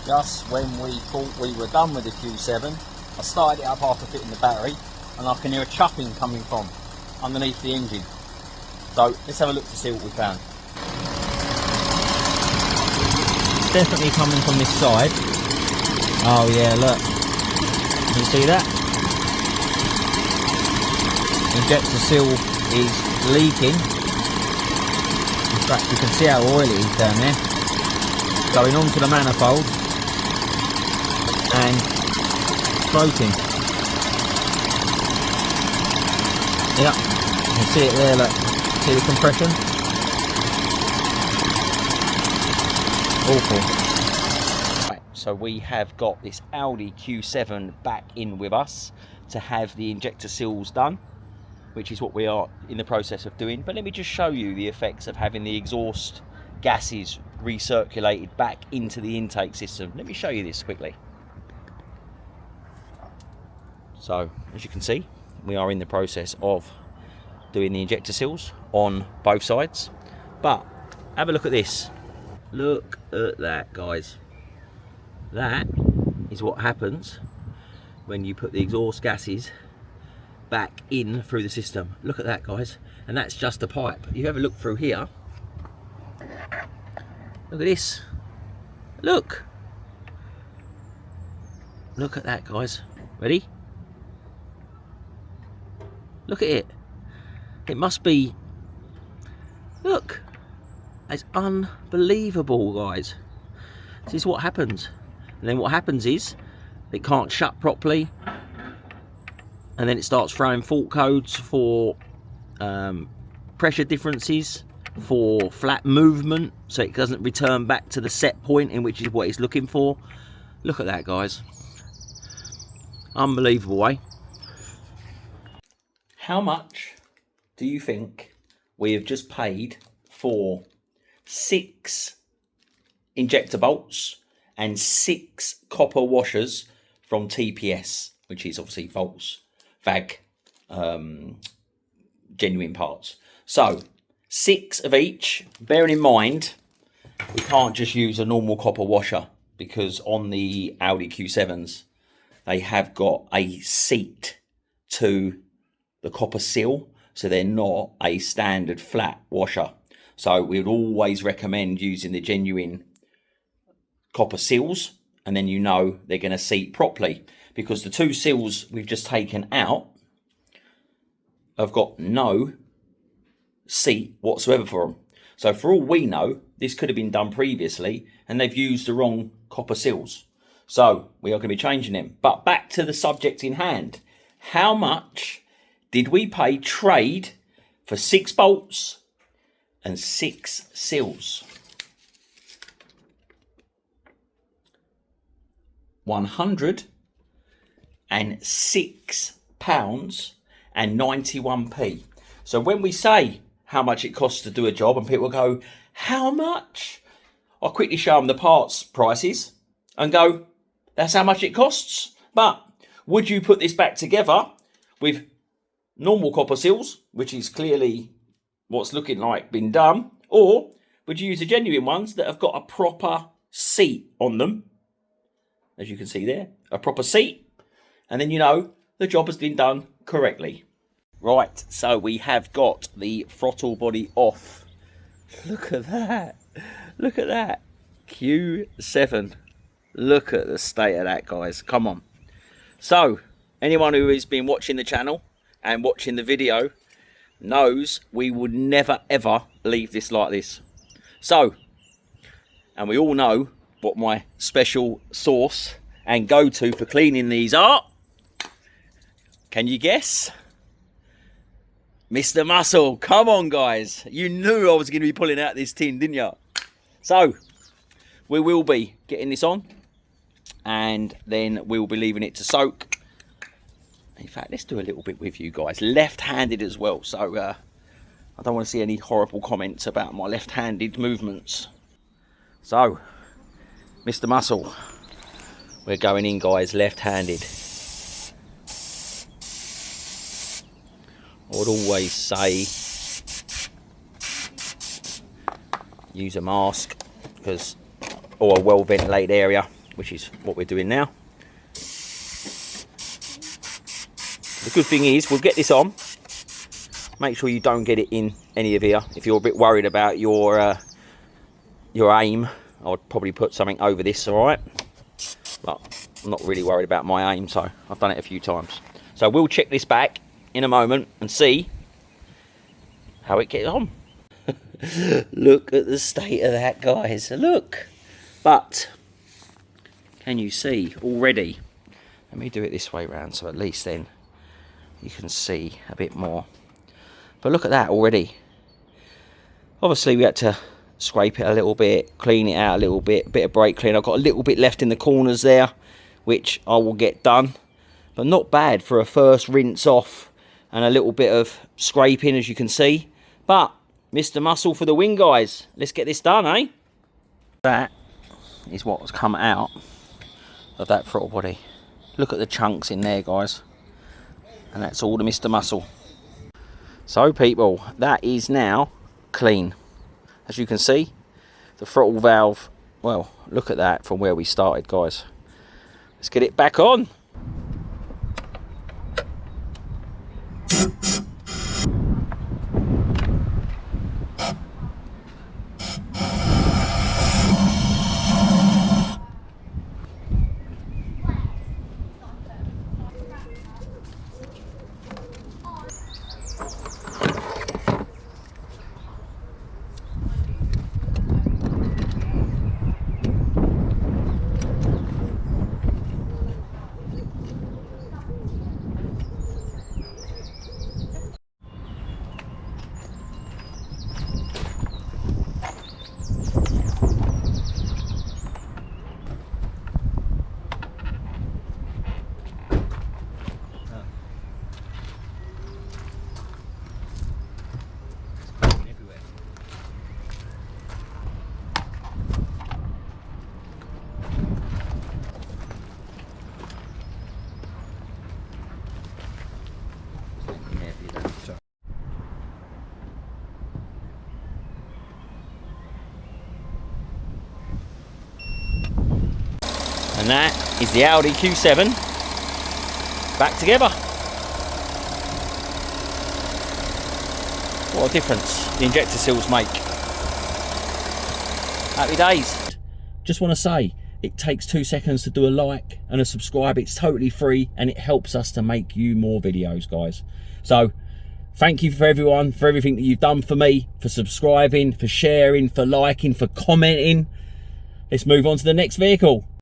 just when we thought we were done with the Q7, I started it up after fitting the battery, and I can hear a chuffing coming from underneath the engine. So let's have a look to see what we found. Definitely coming from this side. Oh yeah, look. Can you see that? Injector seal is leaking. In fact, you can see how oily it is down there. Going onto the manifold and floating. Yep, you can see it there, look. See the compression? Awful. Right, so we have got this Audi Q7 back in with us to have the injector seals done, which is what we are in the process of doing. But let me just show you the effects of having the exhaust gases recirculated back into the intake system. Let me show you this quickly. So as you can see, we are in the process of doing the injector seals on both sides. But have a look at this. Look at that, guys. That is what happens when you put the exhaust gases back in through the system. Look at that, guys. And that's just a pipe. You have a look through here. Look at this. Look. Look at that, guys. Ready? Look at it. It must be... Look. It's unbelievable, guys. This is what happens. And then what happens is it can't shut properly, and then it starts throwing fault codes for pressure differences, for flat movement, so it doesn't return back to the set point in which is what it's looking for. Look at that, guys. Unbelievable, eh? How much do you think we have just paid for 6 injector bolts and 6 copper washers from TPS, which is obviously Volkswagen genuine parts? So 6 of each. Bearing in mind we can't just use a normal copper washer, because on the Audi Q7s they have got a seat to the copper seal, so they're not a standard flat washer. So we would always recommend using the genuine copper seals, and then you know they're going to seat properly, because the 2 seals we've just taken out have got no seat whatsoever for them. So for all we know, this could have been done previously and they've used the wrong copper seals. So we are going to be changing them. But back to the subject in hand. How much did we pay trade for 6 bolts and 6 seals? £106.91. So when we say how much it costs to do a job and people go, how much? I'll quickly show them the parts prices and go, that's how much it costs. But would you put this back together with normal copper seals, which is clearly what's looking like been done, or would you use the genuine ones that have got a proper seat on them? As you can see there, a proper seat, and then you know the job has been done correctly. Right, so we have got the throttle body off. Look at that. Look at that. Q7. Look at the state of that, guys. Come on. So, anyone who has been watching the channel and watching the video knows we would never ever leave this like this. So, and we all know what my special sauce and go-to for cleaning these are. Can you guess? Mr. Muscle. Come on, guys. You knew I was going to be pulling out this tin, didn't you? So, we will be getting this on, and then we'll be leaving it to soak. In fact, let's do a little bit with you guys. Left-handed as well, so I don't want to see any horrible comments about my left-handed movements. So, Mr. Muscle, we're going in, guys, left-handed. I would always say use a mask, or a well-ventilated area, which is what we're doing now. The good thing is we'll get this on. Make sure you don't get it in any of here. If you're a bit worried about your aim, I would probably put something over this, all right? But I'm not really worried about my aim, so I've done it a few times. So we'll check this back in a moment and see how it gets on. Look at the state of that, guys. Look. But can you see already? Let me do it this way round, so at least then you can see a bit more. But look at that already. Obviously we had to scrape it a little bit, clean it out a little bit, a bit of brake clean. I've got a little bit left in the corners there, which I will get done. But not bad for a first rinse off and a little bit of scraping, as you can see. But Mr. Muscle for the win, guys. Let's get this done, eh? That is what's come out of that throttle body. Look at the chunks in there, guys. And that's all the Mr. Muscle. So, people, that is now clean. As you can see, the throttle valve, well, look at that from where we started, guys. Let's get it back on. And that is the Audi Q7 back together. What a difference the injector seals make. Happy days. Just want to say, it takes 2 seconds to do a like and a subscribe. It's totally free and it helps us to make you more videos, guys. So thank you for everyone, for everything that you've done for me, for subscribing, for sharing, for liking, for commenting. Let's move on to the next vehicle.